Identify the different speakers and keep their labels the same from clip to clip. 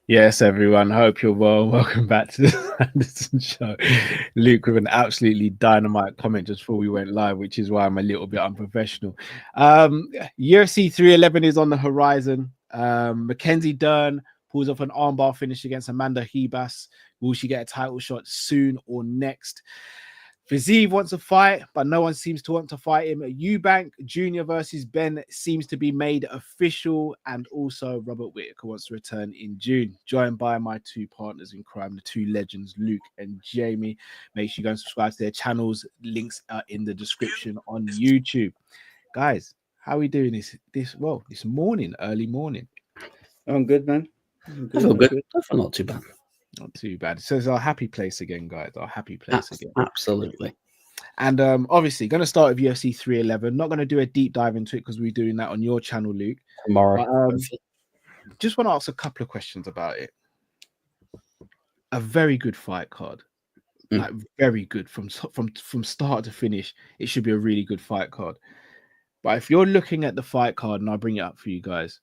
Speaker 1: Yes, everyone. Hope you're well. Welcome back to the Sanderson Show. Luke with an absolutely dynamite comment just before we went live, which is why I'm a little bit unprofessional. UFC 311 is on the horizon. Mackenzie Dern pulls off an armbar finish against Amanda Hebas. Will she get a title shot soon or next? Fiziev wants to fight, but no one seems to want to fight him. Eubank Jr. versus Ben seems to be made official, and also Robert Whittaker wants to return in June. Joined by my two partners in crime, the two legends, Luke and Jamie. Make sure you go and subscribe to their channels. Links are in the description on YouTube. Guys, how are we doing this morning, early morning?
Speaker 2: I'm good, man.
Speaker 3: I feel good. I feel not too bad.
Speaker 1: Not too bad. So it's our happy place again, guys. Our happy place again.
Speaker 3: Absolutely.
Speaker 1: And obviously, going to start with UFC 311. Not going to do a deep dive into it because we're doing that on your channel, Luke.
Speaker 3: Tomorrow.
Speaker 1: Just want to ask a couple of questions about it. A very good fight card, like very good from start to finish. It should be a really good fight card. But if you're looking at the fight card, and I'll bring it up for you guys,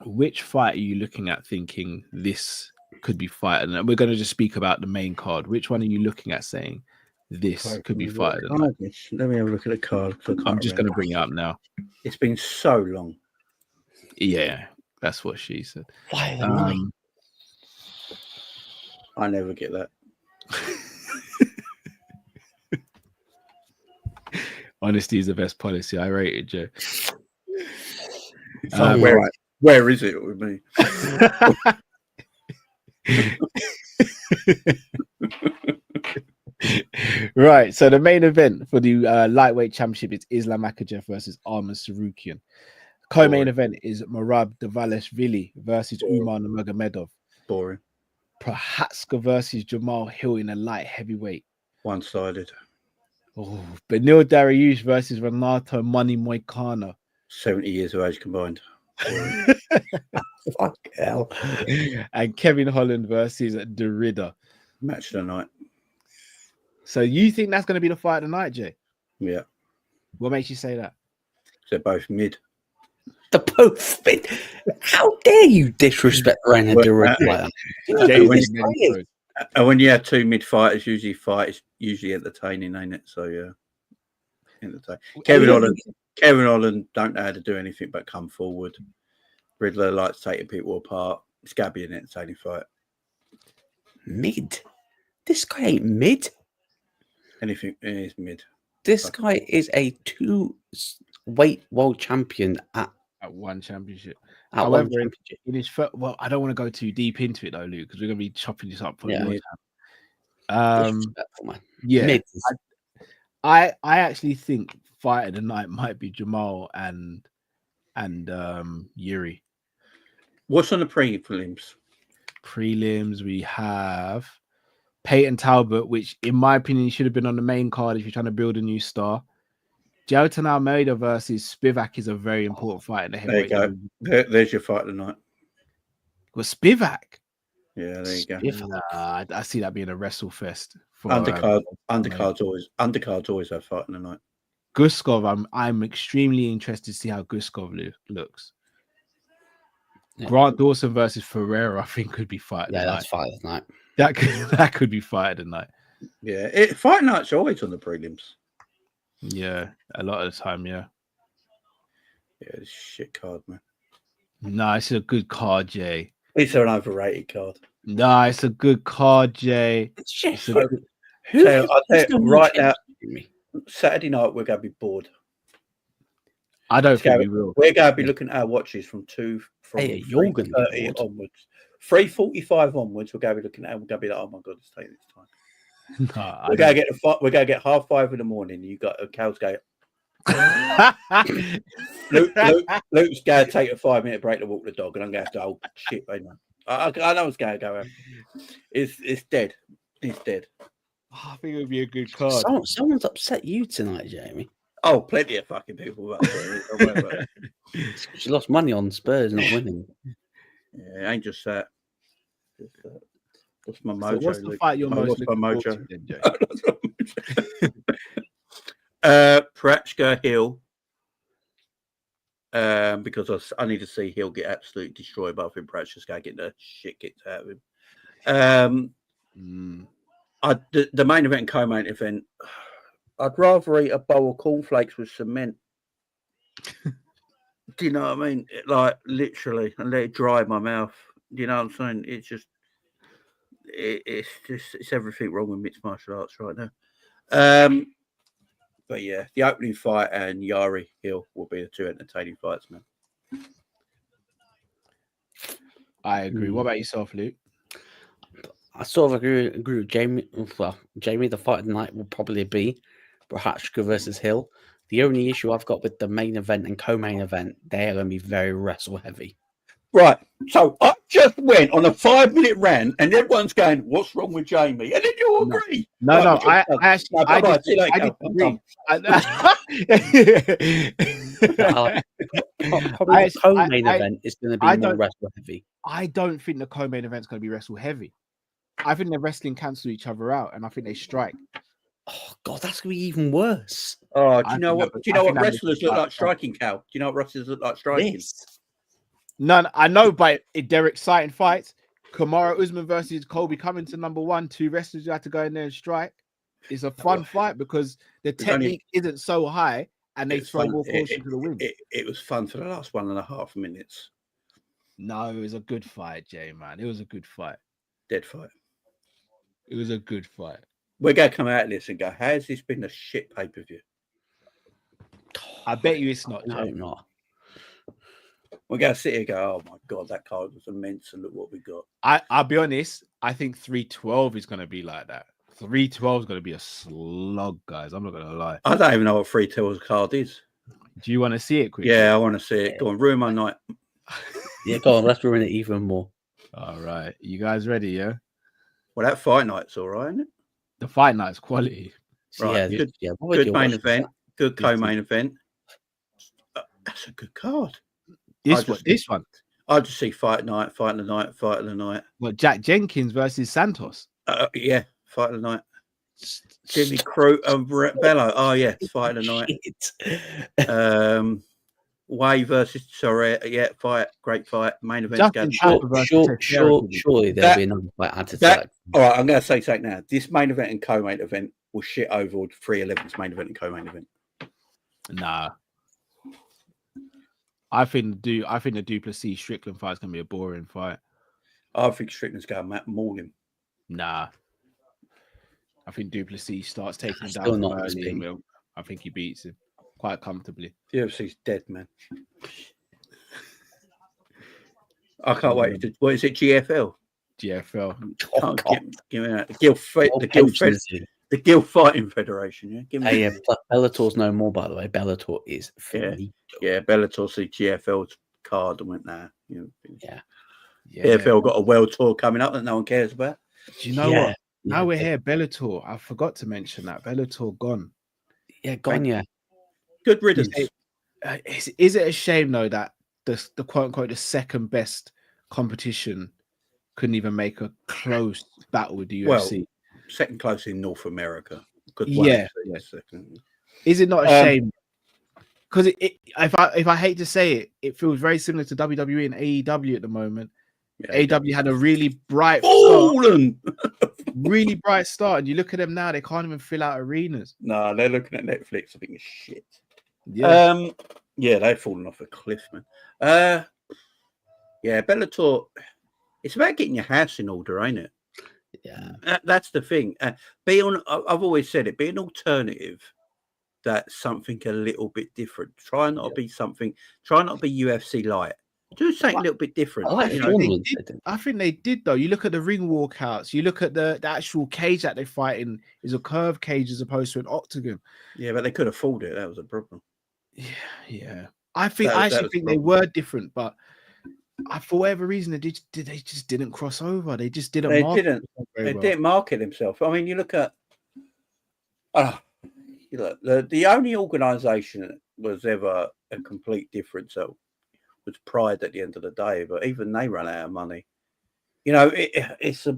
Speaker 1: which fight are you looking at thinking this could be fighted? And we're going to just speak about the main card. Which one are you looking at saying this could be fighted?
Speaker 2: Let me have a look at the card.
Speaker 1: I'm just going to bring it up now.
Speaker 2: It's been so long.
Speaker 1: Yeah, that's what she said.
Speaker 3: Fight the night.
Speaker 2: I never get that.
Speaker 1: Honesty is the best policy. I rate it, Joe.
Speaker 2: Where is it with me?
Speaker 1: Right, so the main event for the lightweight championship is Islam Makhachev versus Arman Tsarukyan. Co-main event is Merab Dvalishvili versus Umar Nurmagomedov.
Speaker 2: Boring.
Speaker 1: Prohatska versus Jamal Hill in a light heavyweight.
Speaker 2: One-sided.
Speaker 1: Oh, Benil Dariush versus Renato Money Moicano.
Speaker 2: 70 years of age combined.
Speaker 3: Fuck hell.
Speaker 1: And Kevin Holland versus Derrida.
Speaker 2: Match of the night.
Speaker 1: So you think that's going to be the fight of the night, Jay?
Speaker 2: Yeah.
Speaker 1: What makes you say that?
Speaker 2: They're both mid.
Speaker 3: The both mid. How dare you disrespect Reina Derrida?
Speaker 2: And when you have two mid fighters, usually entertaining, ain't it? So yeah, entertaining. Kevin Holland don't know how to do anything but come forward. Riddler likes taking people apart. It's gotta be an entertaining fight.
Speaker 3: Mid. This guy ain't mid.
Speaker 2: Anything is mid.
Speaker 3: This guy is a 2-weight world champion at
Speaker 1: one championship.
Speaker 3: However,
Speaker 1: in his first, well, I don't want to go too deep into it though, Luke, because we're going to be chopping this up for
Speaker 3: yeah.
Speaker 1: your time.
Speaker 3: Man.
Speaker 1: Yeah,
Speaker 3: mid.
Speaker 1: I actually think fight of the night might be Jamal and Yuri.
Speaker 2: What's on the prelims?
Speaker 1: Prelims, we have Peyton Talbot, which in my opinion should have been on the main card if you're trying to build a new star. Jailton Almeida versus Spivak is a very important fight in the heavyweight.
Speaker 2: There you go. There's your fight of the night.
Speaker 1: Well, Spivak.
Speaker 2: Yeah, there you go.
Speaker 1: I see that being a wrestle fest.
Speaker 2: Undercards always have fight in the night.
Speaker 1: Guskov, I'm extremely interested to see how Guskov looks.
Speaker 3: Yeah.
Speaker 1: Grant Dawson versus Ferreira, I think could be fight.
Speaker 3: Yeah, that's fight of the night.
Speaker 1: That could be fight of the night.
Speaker 2: Yeah, fight nights are always on the prelims.
Speaker 1: Yeah, a lot of the time, yeah.
Speaker 2: Yeah, it's a shit card, man.
Speaker 1: No, it's a good card, Jay.
Speaker 2: It's an overrated card.
Speaker 1: No, it's a good card, Jay.
Speaker 2: I'll tell you right now, Saturday night we're going to be bored.
Speaker 1: I don't think we will.
Speaker 2: We're going to be looking at our watches from 3:30 onwards. 3:45 onwards, we're going to be looking at. We're going to be like, oh my god, it's taking this time.
Speaker 1: No,
Speaker 2: we're going to get 5:30 in the morning. You got a cows go. Luke's going to take a 5-minute break to walk the dog, and I'm going to have to. Oh shit, man! I know what's going to go. It's dead. It's dead.
Speaker 1: Oh, I think it would be a good card.
Speaker 3: Someone's upset you tonight, Jamie.
Speaker 2: Oh, plenty of fucking people.
Speaker 3: She lost money on Spurs not winning.
Speaker 2: Yeah, it ain't just that. What's my mojo?
Speaker 1: So what's the fight you're most looking forward to then, Joe?
Speaker 2: Prachka Hill because I need to see Hill get absolutely destroyed, but I think Pratt's just going to get the shit kicked out of him. The main event and co-main event, I'd rather eat a bowl of cornflakes with cement. Do you know what I mean? Like, literally, and let it dry in my mouth. Do you know what I'm saying? It's just, it's everything wrong with mixed martial arts right now. But yeah, the opening fight and Yari Hill will be the two entertaining fights, man.
Speaker 1: I agree. What about yourself, Luke?
Speaker 3: I sort of agree with Jamie. Well, Jamie, the fight of the night will probably be Prochazka versus Hill. The only issue I've got with the main event and co-main event, they're going to be very wrestle heavy.
Speaker 2: Right. So I just went on a 5-minute rant, and everyone's going, "What's wrong with Jamie?" And then you agree.
Speaker 1: No,
Speaker 2: right,
Speaker 1: I actually, I disagree.
Speaker 3: Probably the co-main event is going to be more wrestle heavy.
Speaker 1: I don't think the co-main event is going to be wrestle heavy. I think they're wrestling cancel each other out, and I think they strike.
Speaker 3: Oh God, that's going to be even worse.
Speaker 2: Oh, do you know what? Do you know what wrestlers look like striking, Cal? Do you know what wrestlers look like striking?
Speaker 1: None. I know, but they're exciting fights. Kamaru Usman versus Colby coming to number 1. 2 wrestlers who have to go in there and strike. It's a fun fight because the technique isn't so high, and they throw more caution to the wind.
Speaker 2: It was fun for the last 1.5 minutes.
Speaker 1: No, it was a good fight, Jay, man. It was a good fight.
Speaker 2: Dead fight.
Speaker 1: It was a good fight.
Speaker 2: We're going to come out of this and go, how has this been a shit pay-per-view?
Speaker 1: I bet you it's not.
Speaker 3: No, not.
Speaker 2: We're going to sit here and go, oh my God, that card was immense, and look what we got.
Speaker 1: I'll be honest, I think 312 is going to be like that. 312 is going to be a slug, guys. I'm not going to lie.
Speaker 2: I don't even know what 312's card is.
Speaker 1: Do you want to see it quickly?
Speaker 2: Yeah, I want to see it. Go on, ruin my night.
Speaker 3: Yeah, go on, let's ruin it even more.
Speaker 1: All right. You guys ready, yeah?
Speaker 2: Well, that fight night's all right, isn't it?
Speaker 1: The fight night's quality.
Speaker 2: Right.
Speaker 3: Yeah,
Speaker 2: good main event. Good co-main event. That's a good card.
Speaker 1: This one.
Speaker 2: I'll just see fight night.
Speaker 1: What, Jack Jenkins versus Santos?
Speaker 2: Yeah, fight of the night. Jimmy Crute and Bello. Oh yeah, fight of the night. Way versus fight, great fight, main event.
Speaker 3: Surely there'll be another fight added to that.
Speaker 2: All right, I'm going to say something now. This main event and co-main event will shit over 311's main event and co-main event.
Speaker 1: Nah. I think the Duplessis Strickland fight is going to be a boring fight.
Speaker 2: I think Strickland's going to maul him.
Speaker 1: Nah. I think Duplessis starts taking him down early. I think he beats him quite comfortably.
Speaker 2: UFC's dead, man. I can't wait. What is it? GFL?
Speaker 1: GFL.
Speaker 2: Give me that. The Guild Fighting Federation. Yeah. Give me
Speaker 3: Bellator's no more, by the way. Bellator is finito.
Speaker 2: Yeah. Bellator see GFL's card and went there.
Speaker 3: Yeah.
Speaker 2: GFL got a world tour coming up that no one cares about.
Speaker 1: Do you know what? Now we're here, Bellator. I forgot to mention that Bellator gone.
Speaker 3: Yeah, gone. Yeah.
Speaker 2: Good riddance.
Speaker 1: Is it a shame though that the quote unquote the second best competition couldn't even make a close battle with the UFC?
Speaker 2: Well, second close in North America.
Speaker 1: Second. Is it not a shame? Because if I hate to say it, it feels very similar to WWE and AEW at the moment. Yeah, AEW had a really bright start, and you look at them now; they can't even fill out arenas.
Speaker 2: No, they're looking at Netflix. I think it's shit. Yeah, they've fallen off a cliff, man. Bellator. It's about getting your house in order, ain't it?
Speaker 3: Yeah,
Speaker 2: that's the thing. I've always said it. Be an alternative. That's something a little bit different. Try not to be something. Try not to be UFC light. Do something a little bit different.
Speaker 1: I think they did though. You look at the ring walkouts. You look at the actual cage that they fight in is a curved cage as opposed to an octagon.
Speaker 2: Yeah, but they could afford it. That was a problem.
Speaker 1: Yeah. I actually think they were different, but for whatever reason, they just didn't cross over. They just didn't.
Speaker 2: They didn't market themselves. I mean, you look at. The only organisation that was ever a complete difference was Pride at the end of the day, but even they ran out of money. It's a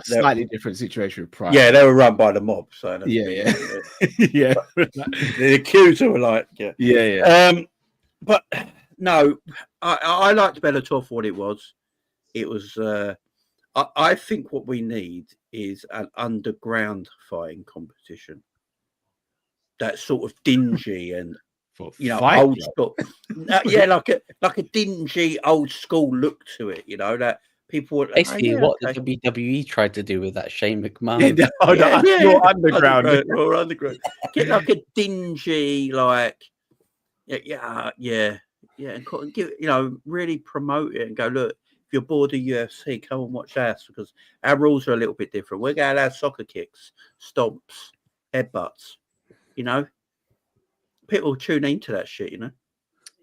Speaker 1: slightly different situation with Pride.
Speaker 2: Yeah, they were run by the mob. So
Speaker 1: yeah.
Speaker 2: The accusers were like,
Speaker 1: yeah.
Speaker 2: But No, I liked Bellator for what it was. It was. I think what we need is an underground fighting competition. That's sort of dingy and
Speaker 1: For
Speaker 2: old school. Yeah, like a dingy old school look to it. That people would
Speaker 3: Basically, what
Speaker 2: okay.
Speaker 3: the WWE tried to do with that Shane McMahon.
Speaker 1: You're underground.
Speaker 2: Or underground. Get like a dingy, like yeah, and give really promote it and go, look, if you're bored of UFC, come and watch us, because our rules are a little bit different. We're going to have soccer kicks, stomps, headbutts. People will tune into that shit.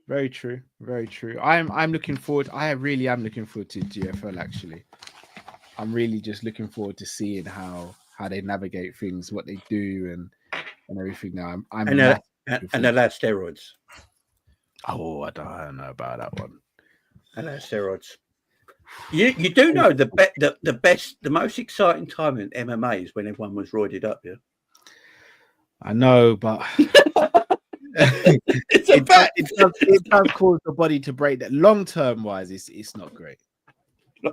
Speaker 1: Very true. Very true. I'm looking forward. I really am looking forward to GFL. Actually, I'm really just looking forward to seeing how they navigate things, what they do, and everything. Now,
Speaker 2: and they'll have steroids.
Speaker 1: Oh, I don't know about that one.
Speaker 2: And they're steroids. You do know the most exciting time in MMA is when everyone was roided up, yeah.
Speaker 1: I know, but it does cause the body to break. That long term wise, it's not great.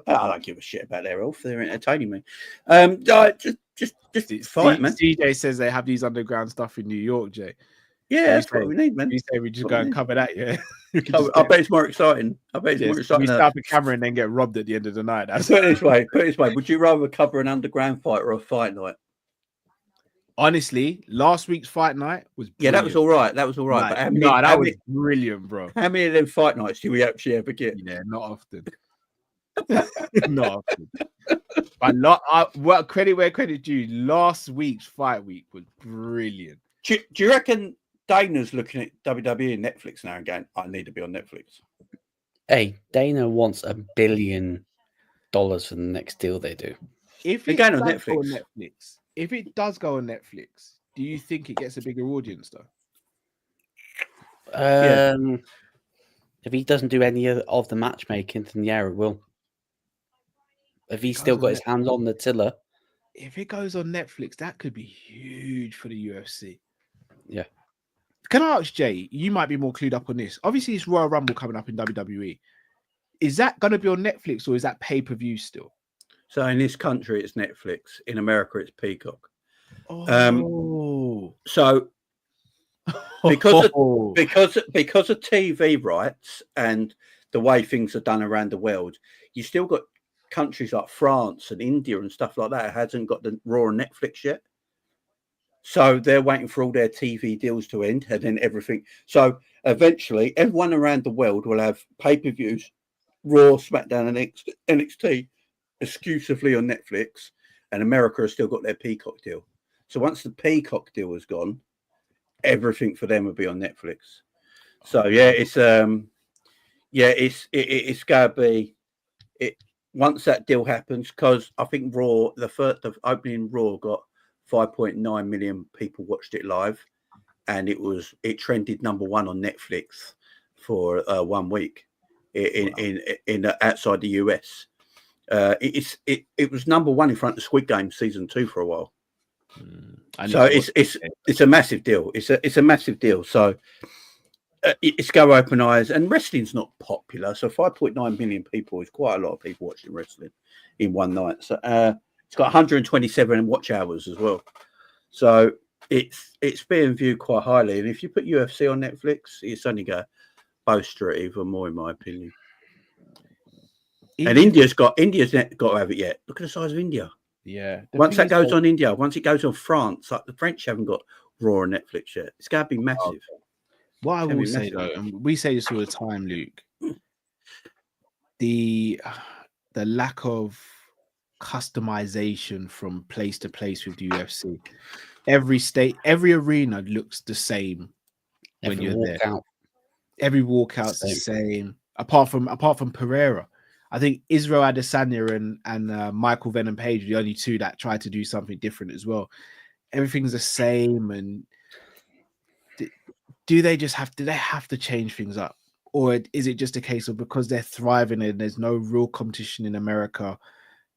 Speaker 2: I don't give a shit about their health. They're entertaining me. Just fight, man.
Speaker 1: CJ says they have these underground stuff in New York, Jay.
Speaker 2: Yeah, that's what we need, man.
Speaker 1: You say we just go and cover that, yeah?
Speaker 2: I bet it's more exciting. More exciting.
Speaker 1: We start the camera and then get robbed at the end of the night.
Speaker 2: Put it this way. Would you rather cover an underground fight or a fight night?
Speaker 1: Honestly, last week's fight night was brilliant.
Speaker 2: Yeah, that was all right. That was
Speaker 1: was brilliant, bro.
Speaker 2: How many of them fight nights do we actually ever get?
Speaker 1: Yeah, not often. Not often. But credit where credit due. Last week's fight week was brilliant.
Speaker 2: Do you reckon Dana's looking at WWE and Netflix now and going, I need to be on Netflix?
Speaker 3: Hey, Dana wants $1 billion for the next deal they do.
Speaker 1: If
Speaker 2: they're going on Netflix.
Speaker 1: If it does go on Netflix, do you think it gets a bigger audience though?
Speaker 3: If he doesn't do any of the matchmaking, then yeah, it will. If he's still got his hands on the tiller.
Speaker 1: If it goes on Netflix, that could be huge for the UFC.
Speaker 3: Yeah.
Speaker 1: Can I ask Jay, you might be more clued up on this. Obviously, it's Royal Rumble coming up in WWE. Is that going to be on Netflix or is that pay-per-view still?
Speaker 2: So in this country, it's Netflix. In America, it's Peacock.
Speaker 1: Oh.
Speaker 2: So because of TV rights and the way things are done around the world, you still got countries like France and India and stuff like that hasn't got the Raw on Netflix yet. So they're waiting for all their TV deals to end and then everything. So eventually, everyone around the world will have pay-per-views, Raw, SmackDown, and NXT exclusively on Netflix, and America has still got their Peacock deal. So once the Peacock deal is gone, everything for them will be on Netflix. So yeah, it's gonna be it once that deal happens, because I think Raw, the opening Raw got 5.9 million people watched it live, and it trended #1 on Netflix for 1 week in outside the US. It was #1 in front of Squid Game season 2 for a while. So it's a massive deal. It's a massive deal. So it's go open eyes, and wrestling's not popular. So 5.9 million people is quite a lot of people watching wrestling in one night. So it's got 127 watch hours as well. So it's being viewed quite highly. And if you put UFC on Netflix, it's only going to bolster it even more, in my opinion. And India's got to have it yet. Look at the size of India.
Speaker 1: Yeah.
Speaker 2: Once that goes on India, once it goes on France, like the French haven't got Raw on Netflix yet. It's going to be massive. Okay.
Speaker 1: What I will say though, and we say this all the time, Luke, the lack of customization from place to place with the UFC. Every state, every arena looks the same when you're there. Every walkout's the same. Apart from Pereira. I think Israel Adesanya and Michael Venom Page are the only two that try to do something different as well. Everything's the same. And do they have to change things up? Or is it just a case of because they're thriving and there's no real competition in America,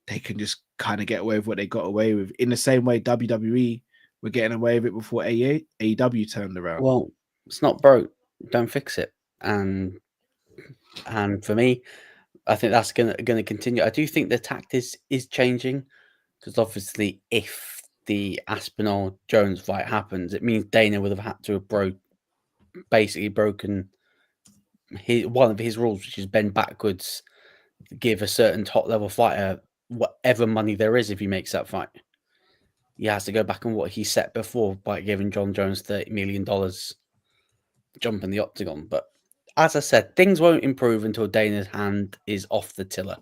Speaker 1: they can just kind of get away with what they got away with? In the same way WWE were getting away with it before AEW turned around.
Speaker 3: Well, it's not broke. Don't fix it. And And for me, I think that's gonna continue. I do think the tactics is changing because obviously, if the Aspinall Jones fight happens, it means Dana would have had to have broken one of his rules, which is bend backwards, give a certain top level fighter whatever money there is if he makes that fight. He has to go back on what he set before by giving John Jones $30 million jump in the octagon. But as I said, things won't improve until Dana's hand is off the tiller.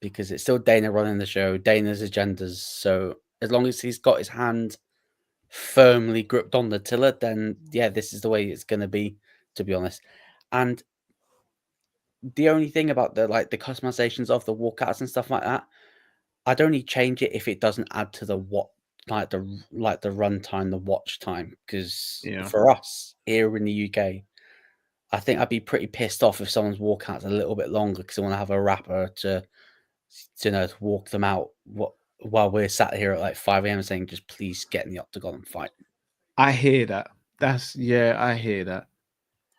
Speaker 3: Because it's still Dana running the show, Dana's agendas. So as long as he's got his hand firmly gripped on the tiller, then yeah, this is the way it's going to be honest. And the only thing about the customizations of the walkouts and stuff like that, I'd only change it if it doesn't add to the the runtime, the watch time. Because for us here in the UK, I think I'd be pretty pissed off if someone's walkout's a little bit longer because I want to have a rapper to walk them out while we're sat here at like 5 a.m. saying, just please get in the octagon and fight.
Speaker 1: I hear that. I hear that.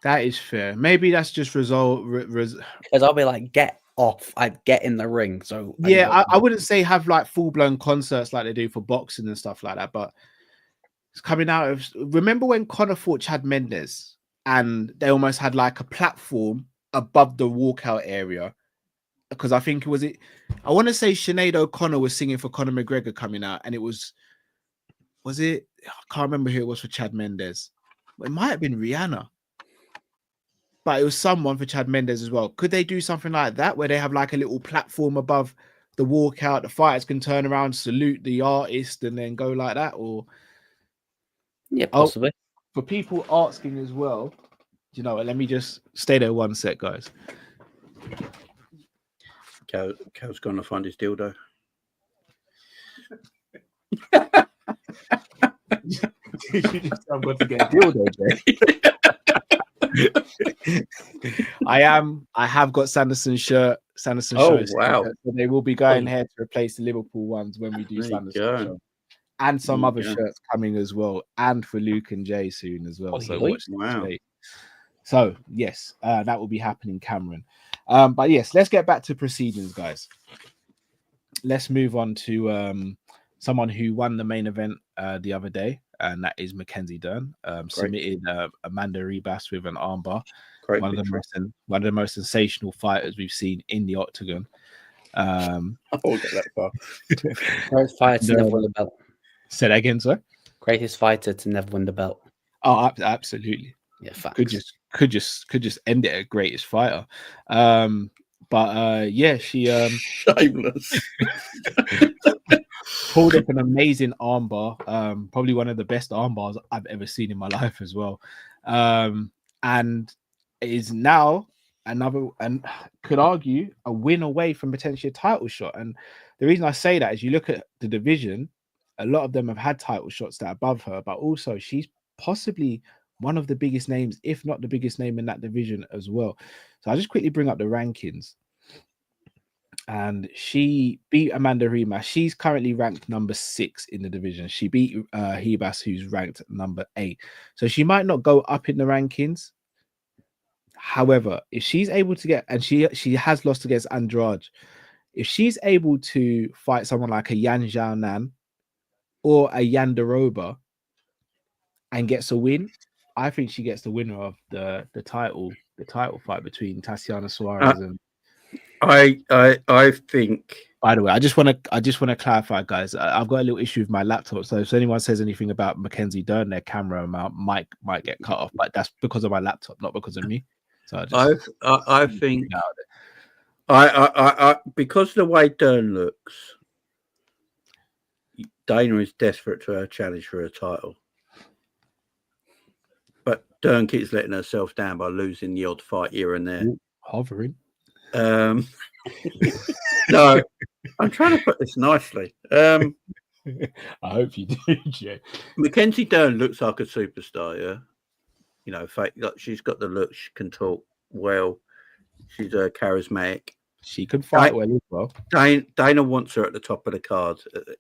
Speaker 1: That is fair. Maybe that's just
Speaker 3: because I'll be like, get off. I'd get in the ring. So
Speaker 1: I wouldn't say have like full-blown concerts like they do for boxing and stuff like that, but it's coming out of, remember when Conor fought Chad Mendes and they almost had like a platform above the walkout area? Because I think I want to say Sinead O'Connor was singing for Conor McGregor coming out, and it was it? I can't remember who it was for Chad Mendes. It might have been Rihanna, but it was someone for Chad Mendes as well. Could they do something like that where they have like a little platform above the walkout? The fighters can turn around, salute the artist, and then go like that? Or
Speaker 3: yeah, possibly.
Speaker 1: For people asking as well, you know, let me just stay there one sec, guys.
Speaker 2: Cal's gone to find his dildo.
Speaker 1: I'm going to get a dildo, Jay. I have got Sanderson shirt. Sanderson Show.
Speaker 2: Wow.
Speaker 1: So they will be going here to replace the Liverpool ones when we do Sanderson Show. And some other shirts coming as well, and for Luke and Jay soon as well. So watch this space. So yes, that will be happening, Cameron. But yes, let's get back to proceedings, guys. Let's move on to someone who won the main event the other day, and that is Mackenzie Dern. Submitted Amanda Ribas with an armbar. One of the most sensational fighters we've seen in the octagon.
Speaker 2: I won't get that far.
Speaker 3: Greatest fighter to never win the belt.
Speaker 1: Say that again, sir.
Speaker 3: Greatest fighter to never win the belt.
Speaker 1: Oh, absolutely.
Speaker 3: Yeah, facts.
Speaker 1: Could just end it at greatest fighter. But yeah, she
Speaker 2: shameless
Speaker 1: pulled up an amazing armbar. Probably one of the best armbars I've ever seen in my life as well. And it is now another, and could argue, a win away from potentially a title shot. And the reason I say that is you look at the division, a lot of them have had title shots that are above her, but also she's possibly one of the biggest names, if not the biggest name in that division as well. So I'll just quickly bring up the rankings. And she beat Amanda Ribas. She's currently ranked number 6 in the division. She beat Ribas, who's ranked number 8. So she might not go up in the rankings. However, if she's able to get, and she has lost against Andrade, if she's able to fight someone like a Yan Xiaonan or a Yandaroba and gets a win, I think she gets the winner of the title fight between Tatiana Suarez and.
Speaker 2: I think.
Speaker 1: By the way, I just want to clarify, guys. I've got a little issue with my laptop, so if anyone says anything about Mackenzie Dern, their camera amount might get cut off, but that's because of my laptop, not because of me. So
Speaker 2: I think I because of the way Dern looks, Dana is desperate for a challenge for a title. But Dern keeps letting herself down by losing the odd fight here and there.
Speaker 1: Ooh, hovering.
Speaker 2: No, I'm trying to put this nicely.
Speaker 1: I hope you do, Jay.
Speaker 2: Mackenzie Dern looks like a superstar, yeah. You know, like she's got the look, she can talk well, she's charismatic.
Speaker 1: She can fight well as well.
Speaker 2: Dana wants her at the top of the card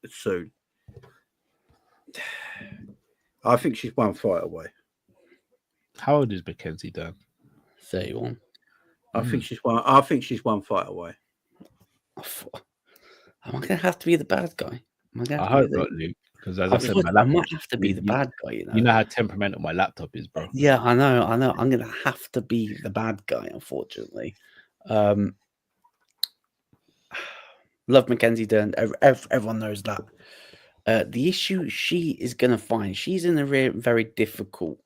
Speaker 2: soon. I think she's one fight away.
Speaker 1: How old is Mackenzie Dern?
Speaker 3: 31.
Speaker 2: I think she's one. I think she's one fight away.
Speaker 3: Am I going to have to be the bad guy?
Speaker 1: I hope not, Luke. Because as I said, my
Speaker 3: I
Speaker 1: laptop,
Speaker 3: might have to be the bad guy.
Speaker 1: You know how temperamental my laptop is, bro.
Speaker 3: Yeah, I know. I'm going to have to be the bad guy, unfortunately. Love Mackenzie Dern. Everyone knows that. The issue she is going to find, she's in a very difficult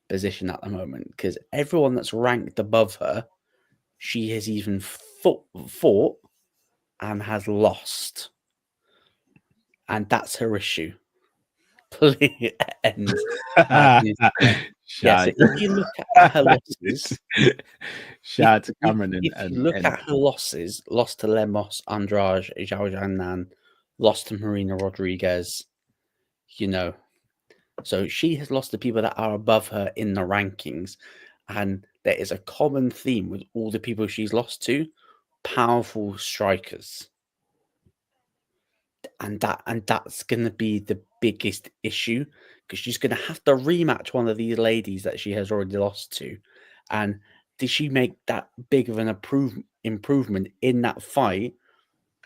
Speaker 3: position at the moment because everyone that's ranked above her, she has even fought and has lost. And that's her issue. Please end. Yes, if you look at her losses,
Speaker 1: shout out to Cameron.
Speaker 3: If you look at her losses, lost to Lemos, Andrade, Zhao Jiannan, lost to Marina Rodriguez, so she has lost to people that are above her in the rankings, and there is a common theme with all the people she's lost to: powerful strikers. And that's going to be the biggest issue because she's going to have to rematch one of these ladies that she has already lost to. And did she make that big of an improvement in that fight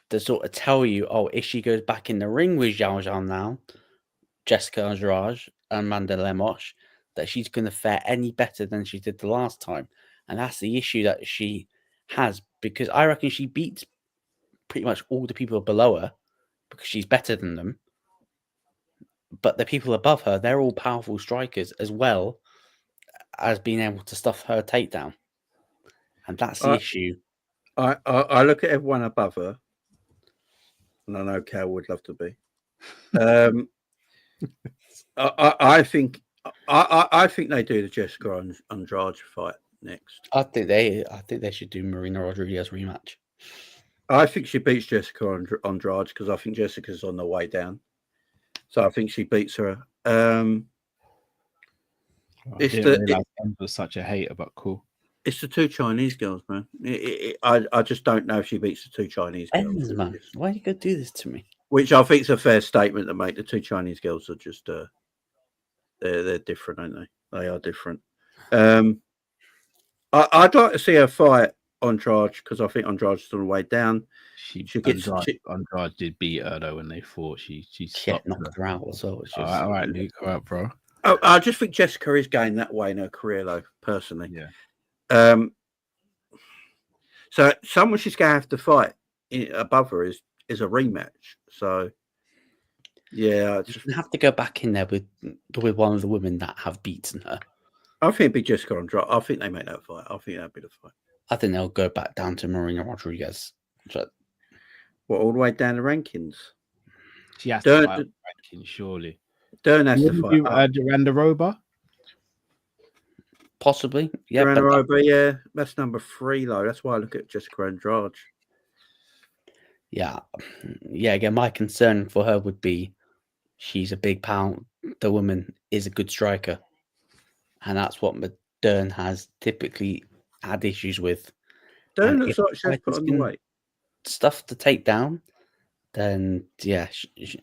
Speaker 3: to sort of tell you, if she goes back in the ring with Zhao Zhao now, Jessica Andrade and Amanda Lemos, that she's going to fare any better than she did the last time? And that's the issue that she has, because I reckon she beats pretty much all the people below her because she's better than them. But the people above her, they're all powerful strikers as well as being able to stuff her takedown. And that's the issue.
Speaker 2: I look at everyone above her, and I know Cal would love to be. I think they do the Jessica Andrade fight next.
Speaker 3: I think they should do Marina Rodriguez rematch.
Speaker 2: I think she beats Jessica Andrade because I think Jessica's on the way down. So I think she beats her.
Speaker 1: I didn't realize Em was such a hater, but cool.
Speaker 2: It's the two Chinese girls, man. I just don't know if she beats the two Chinese girls.
Speaker 3: Man, why are you going to do this to me?
Speaker 2: Which I think is a fair statement to make. The two Chinese girls are just they're different, aren't they? They are different. I'd like to see her fight Andrade because I think Andrade's on the way down.
Speaker 1: Andrade did beat her though when they fought. She
Speaker 3: knocked her out as well.
Speaker 1: All right, Luke. All right, bro.
Speaker 2: I just think Jessica is going that way in her career, though. Personally,
Speaker 1: yeah.
Speaker 2: So someone she's going to have to fight above her is a rematch. So yeah,
Speaker 3: you have to go back in there with one of the women that have beaten her.
Speaker 2: I think it'd be Jessica Andrade. I think they make that fight. I think that'd be the fight.
Speaker 3: I think they'll go back down to Marina Rodriguez.
Speaker 2: What, all the way down the rankings?
Speaker 1: She has to fight rankings, surely.
Speaker 2: Dern has to fight.
Speaker 1: Durandaroba?
Speaker 3: Possibly. Yeah,
Speaker 2: Durandaroba, yeah. That's number 3, though. That's why I look at Jessica Andrade.
Speaker 3: Yeah. Yeah, again, my concern for her would be she's a big pound. The woman is a good striker. And that's what Dern has typically had issues with.
Speaker 2: Dern looks like she's put on the weight.
Speaker 3: Stuff to take down, then yeah,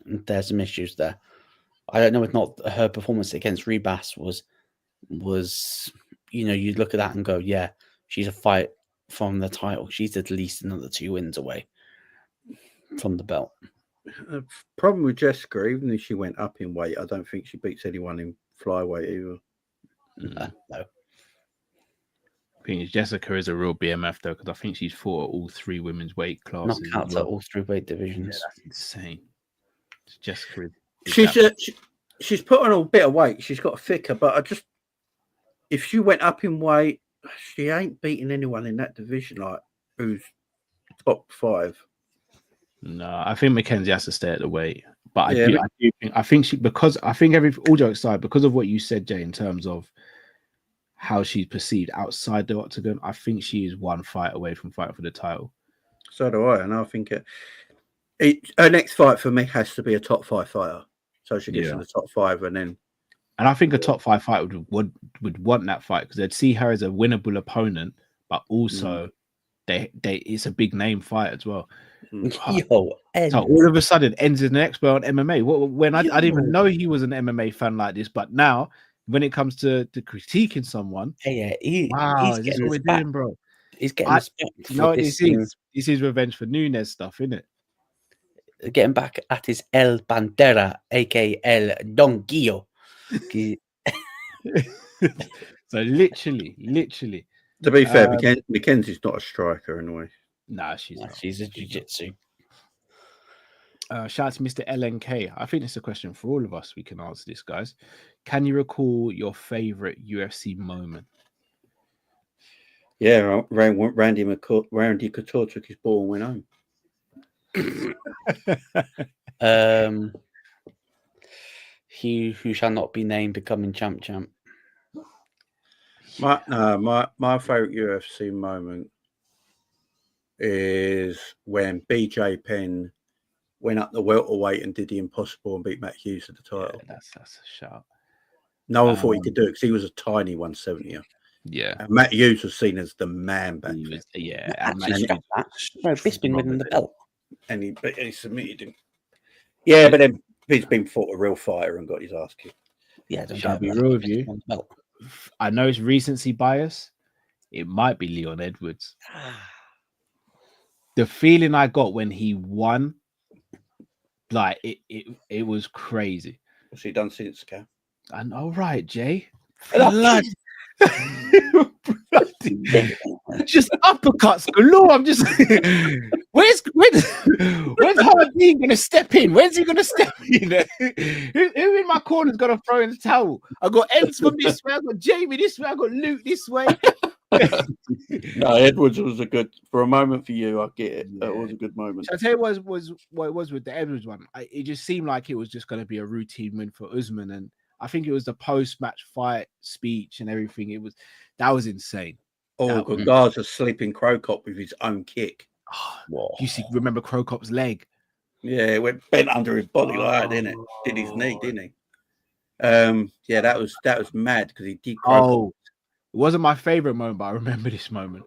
Speaker 3: there's some issues there. I don't know if not her performance against Rebus was you'd look at that and go, yeah, she's a fight from the title. She's at least another 2 wins away from the belt.
Speaker 2: The problem with Jessica, even if she went up in weight, I don't think she beats anyone in flyweight either.
Speaker 3: No.
Speaker 1: I think Jessica is a real BMF though, because I think she's fought at all 3 women's weight classes.
Speaker 3: Knockouts at all 3 weight divisions.
Speaker 1: Yeah, that's insane. Jessica.
Speaker 2: She's put on a bit of weight. She's got thicker, but if she went up in weight, she ain't beating anyone in that division like who's top 5.
Speaker 1: No, I think Mackenzie has to stay at the weight. But I think all jokes aside, because of what you said, Jay, in terms of how she's perceived outside the octagon, I think she is 1 fight away from fighting for the title.
Speaker 2: So do I, and I think her next fight for me has to be a top 5 fighter. So she gets in the top 5, and
Speaker 1: I think a top 5 fighter would want that fight because they'd see her as a winnable opponent, but also it's a big name fight as well.
Speaker 3: Yo,
Speaker 1: so all of a sudden, Ends is an expert on MMA. When I didn't even know he was an MMA fan like this, but now when it comes to critiquing someone,
Speaker 3: he's
Speaker 1: is this what we're doing, bro?
Speaker 3: He's getting respect
Speaker 1: You know
Speaker 3: for
Speaker 1: what
Speaker 3: this
Speaker 1: this is? This is revenge for Nunes stuff, isn't it?
Speaker 3: getting back at his El Bandera, aka El Don Guillo.
Speaker 1: So literally.
Speaker 2: To be fair, Mackenzie's not a striker anyway.
Speaker 1: Nah, she's not.
Speaker 3: She's a jiu-jitsu.
Speaker 1: Shout out to Mr. LNK. I think it's a question for all of us. We can answer this, guys. Can you recall your favorite UFC moment?
Speaker 2: Yeah, Randy Couture took his ball and went home.
Speaker 3: He who shall not be named becoming champ.
Speaker 2: My favorite UFC moment is when BJ Penn went up the welterweight and did the impossible and beat Matt Hughes to the title.
Speaker 1: Yeah, that's a shout.
Speaker 2: No one thought he could do it because he was a tiny 170er.
Speaker 1: Yeah,
Speaker 2: and Matt Hughes was seen as the man back then.
Speaker 1: Yeah,
Speaker 3: Bisping winning the belt,
Speaker 2: and he submitted him. Yeah, but then he's been fought a real fighter and got his ass kicked.
Speaker 3: Yeah,
Speaker 1: I'll be real with you. I know it's recency bias. It might be Leon Edwards. The feeling I got when he won, like it was crazy.
Speaker 2: What's he done since, Cal?
Speaker 1: I know, right, Jay?
Speaker 2: Blood.
Speaker 1: Just uppercuts galore. I'm just when's Hardin gonna step in? When's he gonna step in? Who in my corner is gonna throw in the towel? I got Eds from this way, I got Jamie this way, I got Luke this way.
Speaker 2: No, Edwards was a good for a moment for you. I get it. That was a good moment.
Speaker 1: So I tell you what it was with the Edwards one. It just seemed like it was just going to be a routine win for Usman, and I think it was the post-match fight speech and everything. That was insane.
Speaker 2: Oh, Garza sleeping Crow Cop with his own kick.
Speaker 1: Oh, remember Crow Cop's leg?
Speaker 2: Yeah, it went bent under his body like that, didn't it? Did his knee, didn't he? Yeah, that was mad because he did Crow Cop.
Speaker 1: It wasn't my favorite moment, but I remember this moment.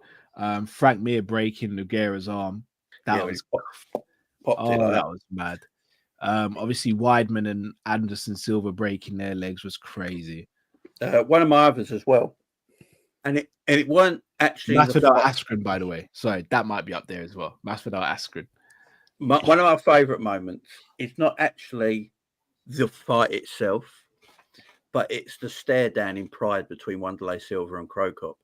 Speaker 1: Frank Mir breaking Nogueira's arm. That was mad. Obviously, Weidman and Anderson Silva breaking their legs was crazy.
Speaker 2: One of my others as well, and it weren't actually
Speaker 1: Masvidal Askren, by the way. Sorry, that might be up there as well. Masvidal Askren.
Speaker 2: One of my favorite moments. It's not actually the fight itself, but it's the stare down in Pride between Wanderlei Silva and Crow Cop.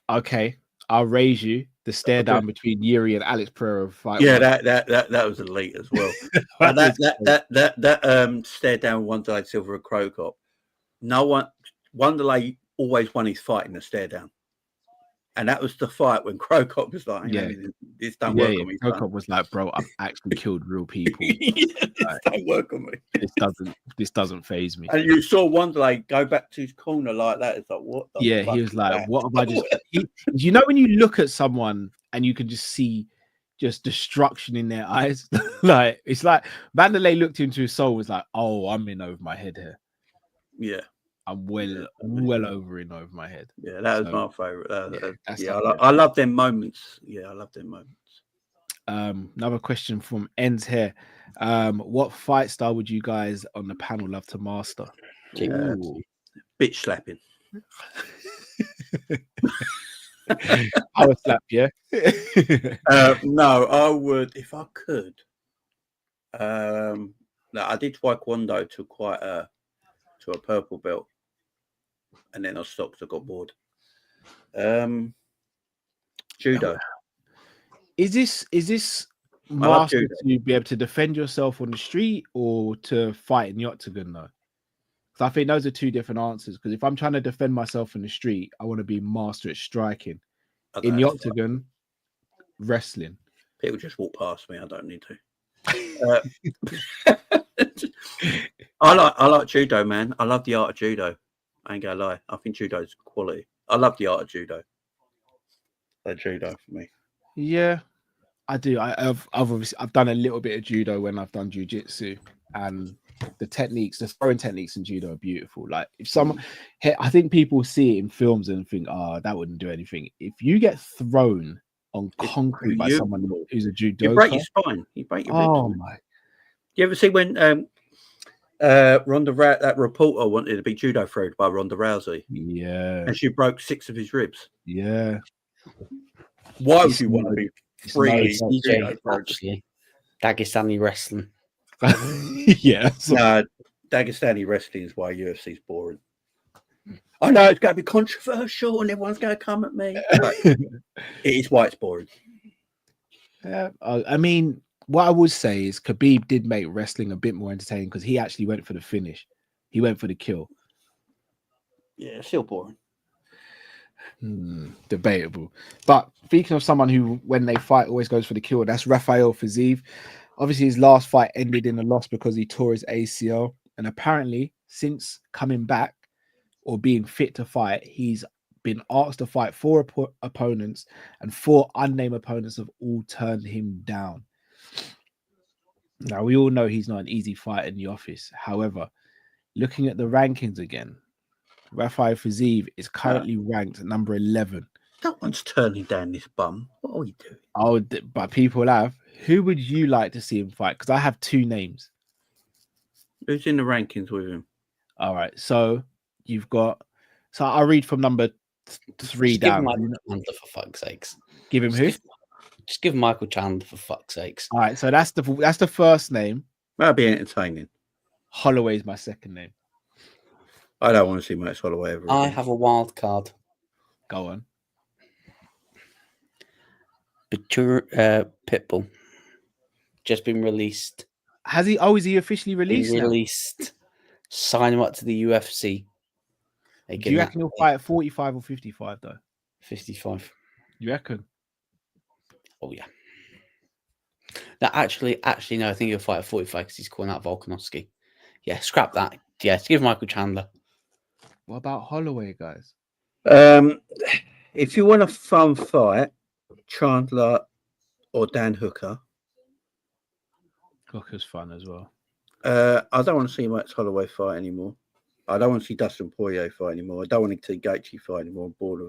Speaker 1: Okay, I'll raise you. The stare down between Yuri and Alex Pereira fight.
Speaker 2: Yeah, that was elite as well. that stare down Wanderlei Silva and Crow Cop. Wanderlei always won his fight in the stare down. And that was the fight when Crow Cop was like, this don't work on me.
Speaker 1: Crow Cop was like, bro, I've actually killed real people.
Speaker 2: This don't work on me.
Speaker 1: This doesn't faze me.
Speaker 2: And you saw Wanderlei go back to his corner like that. It's like, what the fuck
Speaker 1: he was like,
Speaker 2: that?
Speaker 1: what have I just you know when you look at someone and you can just see just destruction in their eyes? Like it's like Wanderlei looked into his soul, was like, oh, I'm in over my head here.
Speaker 2: Yeah.
Speaker 1: I'm well over my head.
Speaker 2: Yeah, that was my favorite. I love them moments. Yeah, I love them moments.
Speaker 1: Another question from Ends here. What fight style would you guys on the panel love to master?
Speaker 2: Bitch slapping.
Speaker 1: Power slap, yeah.
Speaker 2: No, I would if I could. No, I did Taekwondo to a purple belt. And then I stopped. I got bored. Judo.
Speaker 1: Is this master to be able to defend yourself on the street or to fight in the octagon though? Because I think those are two different answers. Because if I'm trying to defend myself in the street, I want to be master at striking. In the octagon, wrestling.
Speaker 2: People just walk past me. I don't need to. I like judo, man. I love the art of judo. I ain't gonna lie. I think judo is quality. I love the art of judo. Judo for me.
Speaker 1: Yeah, I do. I've done a little bit of judo when I've done jiu-jitsu, and the throwing techniques in judo are beautiful. Like if someone, I think people see it in films and think, "Oh, that wouldn't do anything." If you get thrown on concrete by someone who's a judoka,
Speaker 2: you break your spine. You break your ribs.
Speaker 1: Oh my!
Speaker 2: You ever see when Ronda that reporter wanted to be judo throwed by Ronda Rousey?
Speaker 1: Yeah,
Speaker 2: and she broke 6 of his ribs.
Speaker 1: Yeah,
Speaker 2: Why would you want to be freely
Speaker 3: CJ, actually, Dagestani wrestling.
Speaker 1: Yeah.
Speaker 2: No, Dagestani wrestling is why UFC is boring. I know it's going to be controversial and everyone's going to come at me. But it is why it's boring.
Speaker 1: Yeah, I mean, what I would say is Khabib did make wrestling a bit more entertaining because he actually went for the finish. He went for the kill.
Speaker 2: Yeah, still boring.
Speaker 1: Debatable. But speaking of someone who, when they fight, always goes for the kill, that's Rafael Fiziev. Obviously, his last fight ended in a loss because he tore his ACL. And apparently, since coming back or being fit to fight, he's been asked to fight 4 opponents, and 4 unnamed opponents have all turned him down. Now, we all know he's not an easy fight in the office. However, looking at the rankings again, Rafael Fiziev is currently ranked at number 11.
Speaker 2: That one's turning down this bum. What are we doing?
Speaker 1: Oh, but people have. Who would you like to see him fight? Because I have 2 names.
Speaker 2: Who's in the rankings with him?
Speaker 1: All right. So you've got. So I'll read from number 3 down.
Speaker 3: Give Michael Chandler for fuck's sakes.
Speaker 1: Give him who?
Speaker 3: Just give Michael Chandler for fuck's sakes.
Speaker 1: All right. So that's the first name.
Speaker 2: That'd be entertaining.
Speaker 1: Holloway's my second name.
Speaker 2: I don't want to see Max Holloway ever.
Speaker 3: I have a wild card.
Speaker 1: Go on.
Speaker 3: Pitbull. Just been released.
Speaker 1: Has he? Oh, is he officially released?
Speaker 3: Released. Sign him up to the UFC.
Speaker 1: Do you reckon he'll fight at 45 or 55 though?
Speaker 3: 55.
Speaker 1: You reckon?
Speaker 3: Oh yeah. No, actually, no. I think he'll fight at 45 because he's calling out Volkanovski. Yeah, scrap that. Yeah, give Michael Chandler.
Speaker 1: What about Holloway, guys?
Speaker 2: If you want a fun fight, Chandler or Dan Hooker.
Speaker 1: Hooker's fun as well.
Speaker 2: I don't want to see Max Holloway fight anymore. I don't want to see Dustin Poirier fight anymore. I don't want to see Gaethje fight anymore. I'm bored of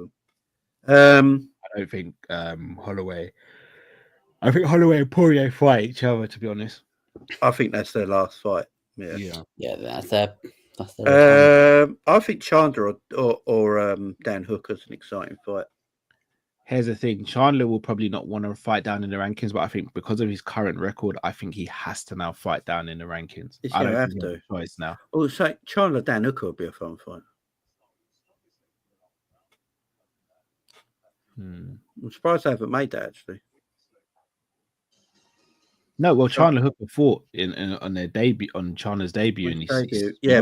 Speaker 2: them.
Speaker 1: I don't think Holloway. I think Holloway and Poirier fight each other. To be honest,
Speaker 2: I think that's their last fight.
Speaker 1: Yeah.
Speaker 3: That's their.
Speaker 2: I think Chandler or Dan Hooker's an exciting fight.
Speaker 1: Here's the thing: Chandler will probably not want to fight down in the rankings, but I think because of his current record, I think he has to now fight down in the rankings.
Speaker 2: He's
Speaker 1: I
Speaker 2: going
Speaker 1: don't
Speaker 2: to have
Speaker 1: think
Speaker 2: to.
Speaker 1: he has a choice now.
Speaker 2: Oh, so Chandler Dan Hooker would be a fun fight. I'm surprised they haven't made that actually.
Speaker 1: No, well, Chandler Hooker fought on their debut, on Chandler's debut, and